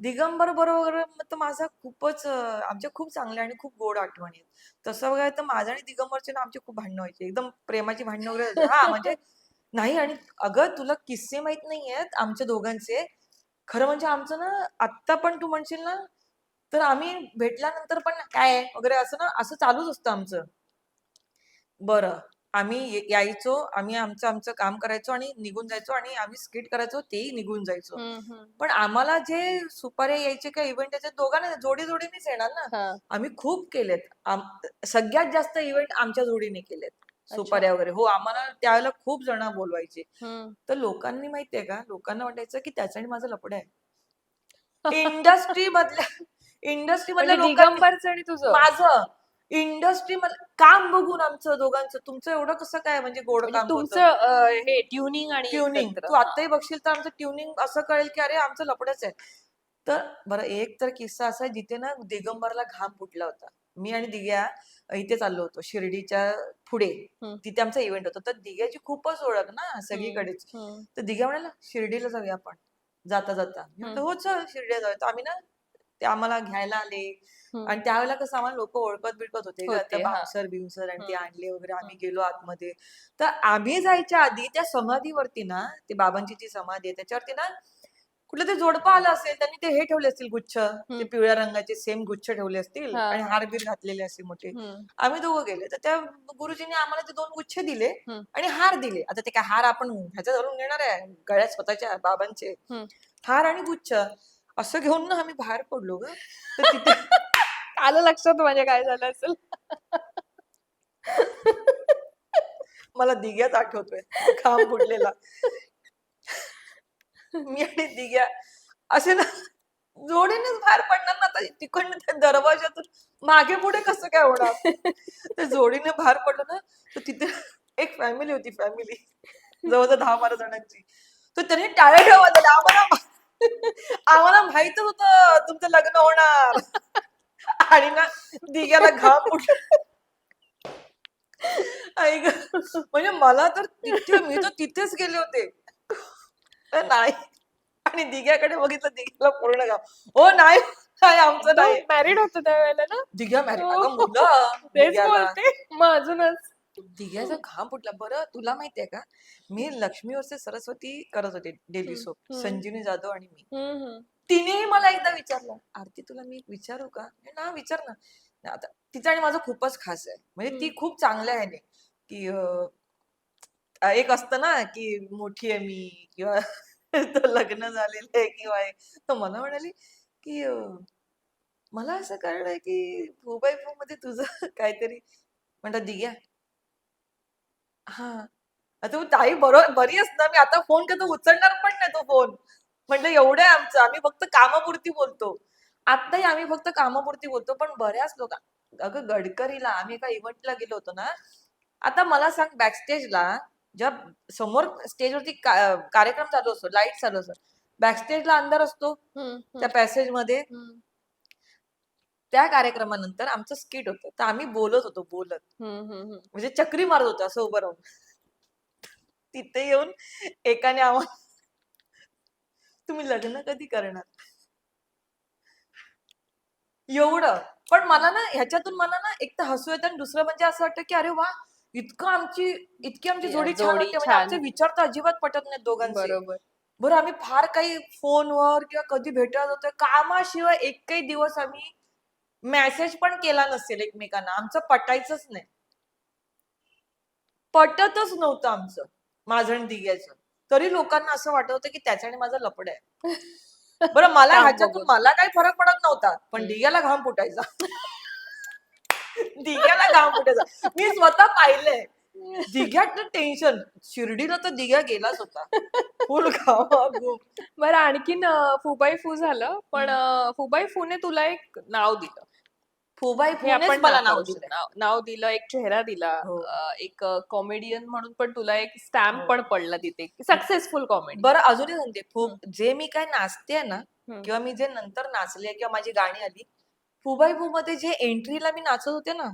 दिगंबर बरोबर तर माझा खूपच आमच्या खूप चांगल्या आणि खूप गोड आठवणी आहेत. तसं बघायला तर माझं आणि दिगंबरचे ना आमची खूप भांडणं व्हायची. एकदम प्रेमाची भांडणं वगैरे व्हायची. हां, म्हणजे नाही आणि अगं तुला किस्से माहीत नाहीयेत आमच्या दोघांचे. खरं म्हणजे आमचं ना आत्ता पण तू म्हणशील ना, तर आम्ही भेटल्यानंतर पण काय आहे वगैरे असं ना असं चालूच असतं आमचं. बरं. आम्ही यायचो, आम्ही आमचं आमचं काम करायचो आणि निघून जायचो आणि आम्ही स्किट करायचो, तेही निघून जायचो. हं, हं. पण आम्हाला जे सुपाऱ्या यायचे किंवा इव्हेंट यायचे दोघांना जोडी-जोडीनेच येणार ना. हां. आम्ही खूप केलेत. सगळ्यात जास्त इव्हेंट आमच्या जोडीने केलेत. अच्छा. सुपाऱ्या वगैरे. हो, आम्हाला त्यावेळेला खूप जण बोलवायचे. हं. तर लोकांनी माहितीये का, लोकांना वाटायचं की त्याचं आणि माझं लफडं आहे. इंडस्ट्रीमधल्या इंडस्ट्रीमधल्या म्हणजे लोकांनी दिगंबरचं आणि तुझं? माझं इंडस्ट्री काम बघून आमचं दोघांचं तुमचं एवढं कसं काय म्हणजे गोड म्हणजे काम तुमचं होतं हे ट्युनिंग आणि ट्युनिंग एकत्र. तू हां. आत्ताही बघशील तर आमचं ट्युनिंग असं कळेल की अरे आमचं लफडंच आहे तर बरं एक तर किस्सा असा आहे जिथे ना दिगंबरला घाम फुटला होता मी आणि दिग्या इथे चाललो होतो शिर्डीच्या पुढे हं, तिथे आमचा इव्हेंट होता तर दिग्याची खूपच ओळख ना हं, सगळीकडेच हं, तर दिग्या म्हणाला शिर्डीला जाऊया आपण जाता जाता मी म्हटलं हं, हो चल शिर्डीला जाऊया तर आम्ही ना ते आम्हाला घ्यायला आले हं. आणि त्यावेळेला कसं आम्हाला लोक ओळखत बिळकत होते ग आता होते. हां. भावसर बिवसर आणि ते हं, आणले वगैरे हं, आम्ही गेलो आतमध्ये तर आम्ही जायच्या आधी त्या समाधीवरती ना ते बाबांची जी समाधी आहे त्याच्यावरती ना कुठलं ते जोडपं आलं असेल त्यांनी ते हे ठेवले असतील गुच्छ ते हं. पिवळ्या रंगाचे सेम गुच्छ ठेवले असतील हां, आणि हां. हारबीर घातलेले असतील मोठे हं, आम्ही दोघं गेले तर त्या गुरुजींनी आम्हाला ते 2 गुच्छ दिले हं, आणि हार दिले आता ते काय हार आपण ह्याच्या धरून घेणार आहे गळ्यात स्वतःच्या बाबांचे हं. हार आणि गुच्छ असं घेऊन ना आम्ही बाहेर पडलो ग तर तिथे आलं लक्षात माझ्या काय झालं असेल. मला दिग्याच आठवतोय खांब फुटलेला मी आणि दिग्या असे ना जोडीनेच बाहेर पडणार ना आता तिकडनं त्या दरवाजातून मागे पुढे कसं काय होणार तर जोडीने बाहेर पडलो ना तर तिथे एक फॅमिली होती फॅमिली जवळजवळ 10-12 जणांची तर त्याने टाळ्या ठेवा दिल्या आम्हाला माहितच होतं तुमचं लग्न होणार आणि ना दिग्याला घाम फुटला ऐक म्हणजे मला तर तिथे मी तर तिथेच गेले होते तर नाही आणि दिग्याकडे बघितलं दिग्याला पूर्ण गाव हो नाही नाही आमचं तू नाही मॅरिड होता त्यावेळेला ना? दिघ्या मॅरी हो. अगं मुलं तेच दिग्याला बोलते. मग अजूनच. दिग्याचा घाम फुटला बरं तुला माहितीये का मी लक्ष्मी वर्से सरस्वती करत होते डेली हं, सोप हं, संजीवनी जाधव आणि मी हं, हं, तिनेही मला एकदा विचारलं आरती तुला मी एक विचारू का ना विचार ना नाही, आता तिचं आणि माझं खूपच खास आहे म्हणजे हं. ती खूप चांगल्या आहे की एक असतं ना की मोठी आहे मी किंवा तर लग्न झालेलं आहे किंवा हे. तर मला म्हणाली की मला असं कळलंय की 2x4 मध्ये तुझं काहीतरी म्हणतात दिग्या हा आता तू ताई बरोबर बरी आहेस ना मी आता फोन करतो उचलणार पण नाही तो फोन म्हटलं एवढं आहे आमचं आम्ही फक्त कामापुरती बोलतो आत्ताही आम्ही फक्त कामापुरती बोलतो पण बऱ्याच लोक अगं गडकरीला आम्ही एका इव्हेंटला गेलो होतो ना आता मला सांग बॅकस्टेजला जेव्हा समोर स्टेजवरती कार्यक्रम चालू असतो लाईट चालू असतो बॅकस्टेजला अंधार असतो हं, त्या हं, पॅसेजमध्ये हं, त्या कार्यक्रमानंतर आमचं स्किट होतं तर आम्ही बोलत होतो बोलत हं, हं, हं. म्हणजे चक्री मारत होतो असं उभं राहून तिथे येऊन एकाने आम्हाला तुम्ही लग्न कधी करणार एवढं पण मला ना ह्याच्यातून मला ना एक तर हसू येतं आणि दुसरं म्हणजे असं वाटतं की अरे वा इतकं इतकी आमची जोडी छान जोडी होती म्हणजे छान आमचे होती. विचार तर अजिबात पटत नाहीत दोघांचे बरोबर. बरं आम्ही फार काही फोनवर किंवा कधी भेटत होतो कामाशिवाय एकही दिवस आम्ही मेसेज पण केला नसेल एकमेकांना आमचं पटायचंच नाही पटतच नव्हतं आमचं माझं आणि दिग्याचं तरी लोकांना असं वाटत होतं की त्याच्याने माझं लपड आहे बरं मला काम ह्याच्यातून बघून. मला काही फरक पडत नव्हता पण हं. दिग्याला घाम फुटायचा दिग्याला घाम फुटायचा मी स्वतः पाहिलंय दिघ्यात टेन्शन शिर्डीला तर दिघ्या गेलाच होता फुल घामाघूम बरं आणखीन फुबाई फू झालं. पण फुबाई फूने तुला एक नाव दिलं. फुबाई हे फुनेच आपण मला नाव नाकारूच दिलंय नाव नाव दिलं, एक चेहरा दिला. हो एक कॉमेडियन म्हणून पण तुला एक स्टॅम्प हो पण पडला तिथे. Successful comedian. बरं अजूनही सांगते हं, जे मी काय नाचते ना हं. किंवा मी जे नंतर नाचले किंवा माझी गाणी आली फुबाई फू मध्ये जे एंट्रीला मी नाचत होते ना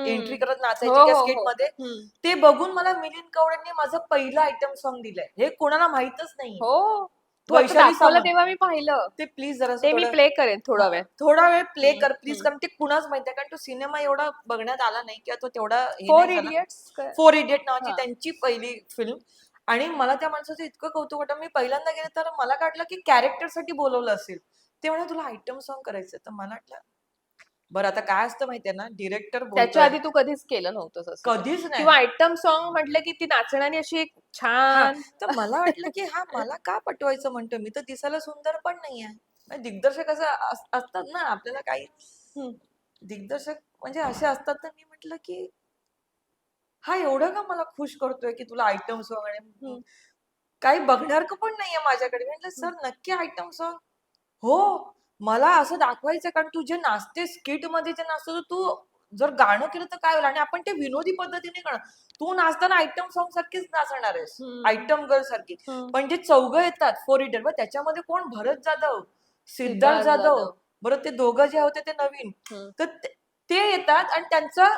एंट्री हं. करत हो, नाचायची किंवा हो, स्किट हो. मध्ये हं. ते बघून मला मिलिंद कवडेंनी माझं पहिलं आयटम सॉन्ग दिलंय हे कोणाला माहितच नाहीये हो. तू आता वैशाली दाखवलं सामंत तेव्हा मी पाहिलं. ते प्लीज जरासं ते मी थोडं प्ले करेन थोडा वेळ. थोडा वेळ प्ले हम्म, कर प्लीज, हम्म. कारण ते कुणाच माहितीये, कारण तो सिनेमा एवढा बघण्यात आला नाही किंवा तो तेवढा हे फोर नाही झाला. इडियट्स. फोर इडियट नावाची हा. त्यांची पहिली फिल्म, आणि मला त्या माणसाचं इतकं कौतुक वाटलं. मी पहिल्यांदा गेले तर मला वाटलं की कॅरेक्टर साठी बोलवलं असेल. ते म्हणे तुला आयटम सॉन्ग करायचं, तर मला वाटलं बरं आता काय असतं माहितीये ना, डिरेक्टर त्याच्या बोलतोय आधी तू कधीच केलं नव्हतंस असं काही. कधीच नाही. किंवा आयटम सॉन्ग म्हटलं की ती नाचणारी अशी एक हा, छान. तर मला वाटलं की हा मला का पटवायचं म्हणतो, मी तर दिसायला सुंदर पण नाहीये. म्हणजे दिग्दर्शक असं असतात ना आपल्याला काही, हम्म, दिग्दर्शक म्हणजे असे असतात. तर मी म्हटलं की हा एवढं का मला खुश करतोय की तुला आयटम सॉन्ग, आणि हम्म, काही बघणार का पण नाहीये माझ्याकडे. मी म्हटलं हम्म. सर नक्की आयटम सॉन्ग. हो, मला असं दाखवायचं, कारण तू जे नाचते स्किट मध्ये जे नाचतो, तर तू जर गाणं केलं तर काय होईल, आणि आपण ते विनोदी पद्धतीने करणार. तू नाचताना आयटम सॉन्ग सारखीच नाचणार आहेस, हम्म, आयटम गर्ल सारखी. हम्म. पण जे चौघं येतात फोर इडियट, मग त्याच्यामध्ये कोण, भरत जाधव, सिद्धार्थ सिद्धार्थ जाधव, जाधव. बरं ते दोघं जे होते ते नवीन, हम्म, तर ते येतात आणि त्यांचा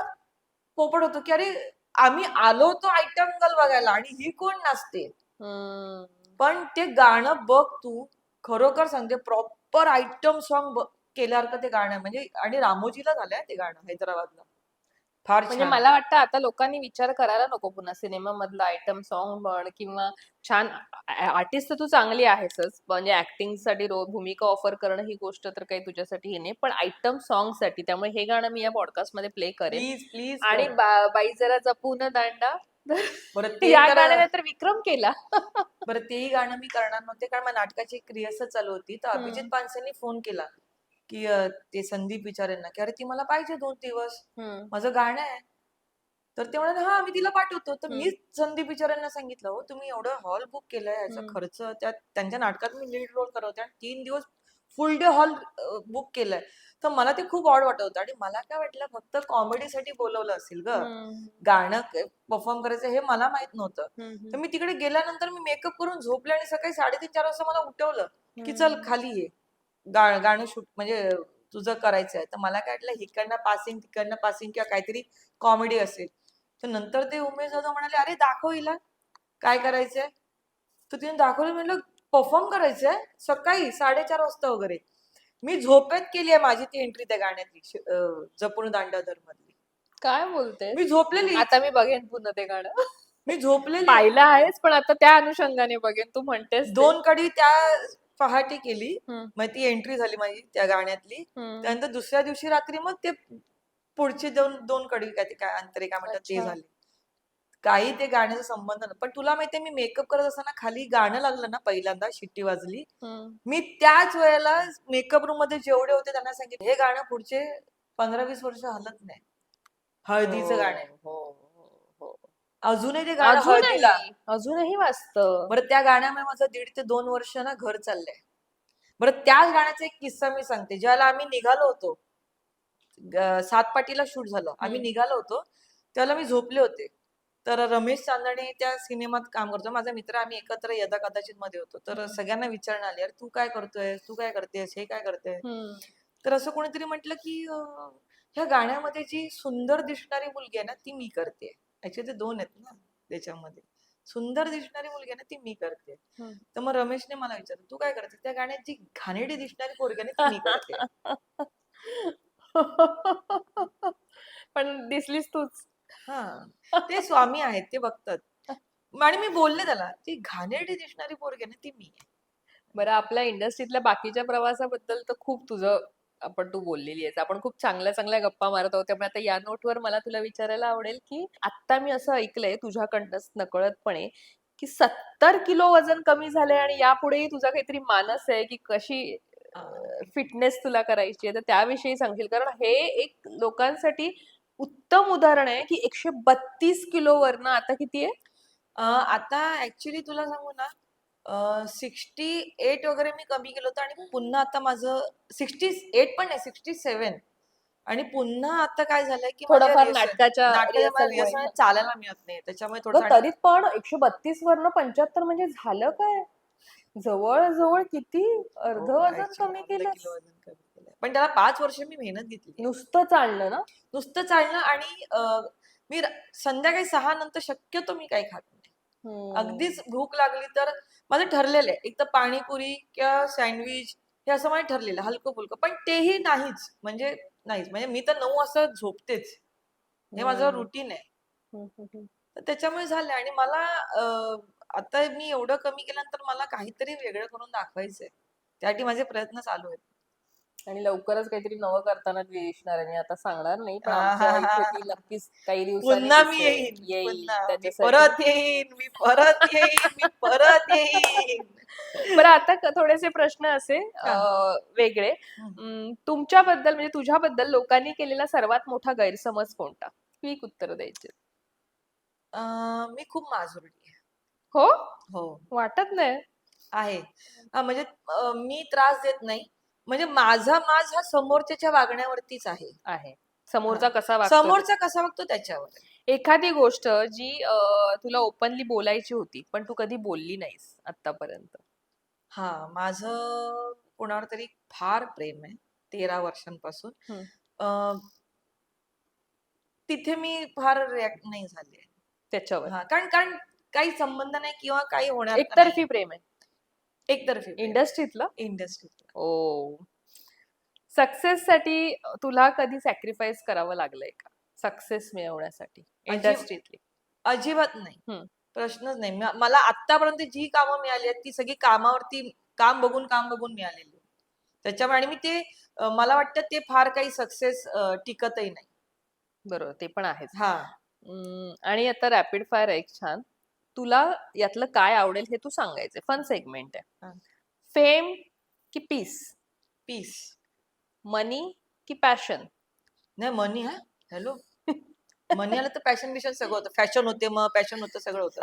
पोपट होतो की अरे आम्ही आलो होतो आयटम गर्ल बघायला आणि ही कोण नाचते. हम्म. पण ते गाणं बघ तू, खरोखर सांगते प्रॉपर आयटम सॉन्ग केल्यासारखं ते गाणं आहे. म्हणजे आणि रामोजीला झालंय ते गाणं हैदराबादला, फार म्हणजे छान. मला वाटतं आता लोकांनी विचार करायला नको पुन्हा सिनेमा मधला आयटम सॉन्ग म्हण किंवा छान. आर्टिस्ट तर तू चांगली आहेसच, म्हणजे ऍक्टिंग साठी भूमिका ऑफर करणं ही गोष्ट तर काही तुझ्यासाठी हे नाही, पण आयटम सॉन्ग साठी. त्यामुळे हे गाणं मी या पॉडकास्ट मध्ये प्ले करेन. प्लीज प्लीज आणि कर. बाई जरा जपून दांडा. बरं ते या तर, गाण्याने तर विक्रम केला. बरं तेही गाणं मी करणार नव्हते, कारण माझ्या नाटकाची एक रिहर्सल चालू होती. तर अभिजित हम्म, पानसेंनी फोन केला की ते संदीप विचारेंना की अरे ती मला पाहिजे 2 दिवस, हम्म, माझं गाणं आहे. तर ते म्हणाले हा आम्ही तिला पाठवतो. तर हम्म, मीच संदीप विचारांना सांगितलं, हो तुम्ही एवढं हॉल बुक केलंय, याचा हम्म, खर्च, त्यात त्यांच्या नाटकात मी लीड रोल करत होते आणि 3 दिवस फुल डे हॉल बुक केलंय. तर मला ते खूप ऑड वाटत होतं, आणि मला काय वाटलं फक्त कॉमेडीसाठी बोलवलं असेल ग, हम्म, गाणं परफॉर्म करायचं हे मला माहित नव्हतं. तर हम्म, मी तिकडे गेल्यानंतर मी मेकअप करून झोपले आणि सकाळी 3:30-4 वाजता मला उठवलं की चल हम्म, खाली ये, गाणं शूट म्हणजे तुझं करायचं आहे. तर मला काय वाटलं इकडनं पासिंग तिकडनं पासिंग किंवा काहीतरी कॉमेडी असेल. तर नंतर ते उमेश जाधव म्हणाले अरे दाखव हिला काय करायचंय. तर तिने दाखवलं. म्हटलं परफॉर्म करायचंय सकाळी 4:30 वाजता वगैरे. मी झोपेत केली आहे माझी ती एंट्री त्या गाण्यातली, जपून दांडाधर मधली. काय मी बोलतेस? झोपलेलीच, आता मी बघेन पुन्हा ते गाणं. मी झोपलेली. पाहिलं आहेस पण आता त्या अनुषंगाने बघेन, तू म्हणतेस ते. 2 कडी त्या पहाटे केली. हम्म, मग ती एंट्री झाली माझी त्या गाण्यातली. हम्म. त्यानंतर दुसऱ्या दिवशी रात्री मग ते पुढची दोन दोन कडी काय ते काय अंतरे काय म्हणतात ते अच्छा. झाले. काही ते गाण्याचा संबंध नाही. पण तुला माहितीये मी मेकअप करत असताना खाली गाणं लागलं ना, पहिल्यांदा शिट्टी वाजली, हम्म. मी त्याच वेळेला मेकअप रूम मध्ये जेवढे होते त्यांना सांगितलं हे गाणं पुढचे 15-20 वर्ष हलत नाही. हो हळदीचं गाणं आहे. हो हो. अजूनही ते गाणं अजूनही हळदीला. अजूनही वाजतं. बरं त्या गाण्यामुळे माझं 1.5 ते 2 वर्ष ना घर चाललंय. बरं त्याच गाण्याचा एक किस्सा मी सांगते. ज्याला आम्ही निघालो होतो, सातपाटीला शूट झालं, आम्ही हम्म, निघालो होतो, त्याला मी झोपले होते. तर रमेश चांदणे त्या सिनेमात काम करतो, माझा मित्र, आम्ही एकत्र यदा कदाचित मध्ये होतो. तर हम्म, सगळ्यांना विचारणा आली अरे तू काय करतोय, तू काय करतेस, हे काय करते. हम्म. तर असं कोणीतरी म्हटलं की ह्या गाण्यामध्ये जी सुंदर दिसणारी मुलगी आहे ना ती मी करते. ऍक्च्युली ते 2 आहेत ना त्याच्यामध्ये. सुंदर दिसणारी मुलगी आहे ना ती मी करते. हम्म. तर मग रमेशने मला विचारलं तू काय करते. त्या गाण्यात जी घाणेरडी दिसणारी पोरगी आहे ना ती मी करते. पण दिसलीस तूच. हा, ते स्वामी आहेत, ते बघतात. आणि मी बोलले त्याला ती घाणेरडी दिसणारी पोरगी आहे ना ती मी आहे. बरं, आपल्या इंडस्ट्रीतल्या बाकीच्या प्रवासाबद्दल तर खूप तुझं तू बोललेली आहेस. आपण खूप चांगल्या चांगल्या गप्पा मारत आहोत. त्यामुळे आता या नोटवर मला तुला विचारायला आवडेल की आता मी असं ऐकलंय तुझ्याकडनंच नकळतपणे की 70 किलो वजन कमी झालंय आणि यापुढेही तुझा काहीतरी मानस आहे की कशी फिटनेस तुला करायची आहे. तर त्याविषयी सांगशील, कारण हे एक लोकांसाठी उत्तम उदाहरण आहे की 132 किलो वरनं आता किती आहे? आता ऍक्च्युली तुला सांगू ना, 68 वगैरे मी कमी केलं होतं, आणि पुन्हा आता माझं 68 पण नाही, 67. आणि पुन्हा आता काय झालंय की माझ्या थोडंफार रिहर्सल नाटकाच्या नाटकाच्या मला रिहर्सलमुळे. रिहर्सल चालायला मिळत नाही त्याच्यामुळे ग थोडं. आणि तरी पण 132 वरनं 75 म्हणजे झालं काय? जवळ जवळ किती हो अर्ध वजन ऍक्च्युली कमी अर्धा किलो केलंस. वजन कमी केलंय, पण त्याला 5 वर्ष मी मेहनत घेतली. नुसतं चालणं ना? नुसतं चालणं, आणि मी संध्याकाळी 6 नंतर शक्यतो मी काही खात नाही. अगदीच भूक लागली तर माझं ठरलेलं आहे, एक तर पाणीपुरी किंवा सँडविच हे असं माझं ठरलेलं आहे, हलकं फुलकं. पण तेही नाहीच, म्हणजे नाहीच. म्हणजे मी तर 9 वाजता झोपतेच, हे माझं हम्म. रुटीन आहे. हम्म, हम्म, हम्म. तर त्याच्यामुळे झालं. आणि मला आता मी एवढं कमी केल्यानंतर मला काहीतरी वेगळं करून दाखवायचंय, त्यासाठी माझे प्रयत्न चालू आहेत. आणि लवकरच काहीतरी नवं करताना दिसणार आहे. मी आता सांगणार नाही, पण आमच्या इथे ती आहाहाहा. नक्कीच काही दिवसांनी पुन्हा मी दिसेल. येईन, येईल पुन्हा मी त्याच्यासाठी. परत येईन, मी परत येईन, मी परत येईन. बरं, आता थोडेसे प्रश्न असे हा. वेगळे. हम्म. तुमच्याबद्दल म्हणजे तुझ्याबद्दल लोकांनी केलेला सर्वात मोठा गैरसमज कोणता? क्विक उत्तर द्यायचे. मी खूप माजुरली आहे. हो? हो, वाटत नाही. आहे. म्हणजे मी त्रास देत नाही. म्हणजे माझा माज हा समोरच्याच्या वागण्यावरतीच आहे. आहे. हा. समोरचा कसा वागतो ते. समोरचा कसा वागतो त्याच्यावर आहे. एखादी गोष्ट जी तुला ओपनली बोलायची होती, पण तू कधी बोलली नाहीस आतापर्यंत. हा, माझं कोणावर तरी फार प्रेम आहे 13 वर्षांपासून. हम्म. अ, तिथे मी फार रिॲक्ट नाही झाले. त्याच्यावर. हा, कारण कारण काही संबंध नाही किंवा काही होणार तर एकतर्फी नाही. प्रेम आहे. एकतर्फी प्रेम इंडस्ट्रीतलं? इंडस्ट्रीतलं. ओ. सक्सेससाठी तुला कधी सॅक्रिफाईस करावं लागलंय का? सक्सेस मिळवण्यासाठी अजिब इंडस्ट्रीतली? अजिबात नाही. हम्म. प्रश्नच नाही. मला आतापर्यंत जी कामं मिळाली आहेत ती सगळी कामावरती काम बघून मिळालेली आहेत. त्याच्यामुळे आणि मी ते मला वाटतं ते फार काही सक्सेस टिकतही नाही. बरोबर, ते पण आहेच. हा. आणि आता रॅपिड फायर आहे एक छान. तुला यातलं काय आवडेल हे तू सांगायचंय. फन सेगमेंट आहे. हा. फेम की पीस? पीस. मनी की पॅशन? नाही, मनी. हा, हॅलो. मनी आलं तर पॅशन बिशन सगळं होतं. फॅशन होते, मग पॅशन होतं, सगळं होतं.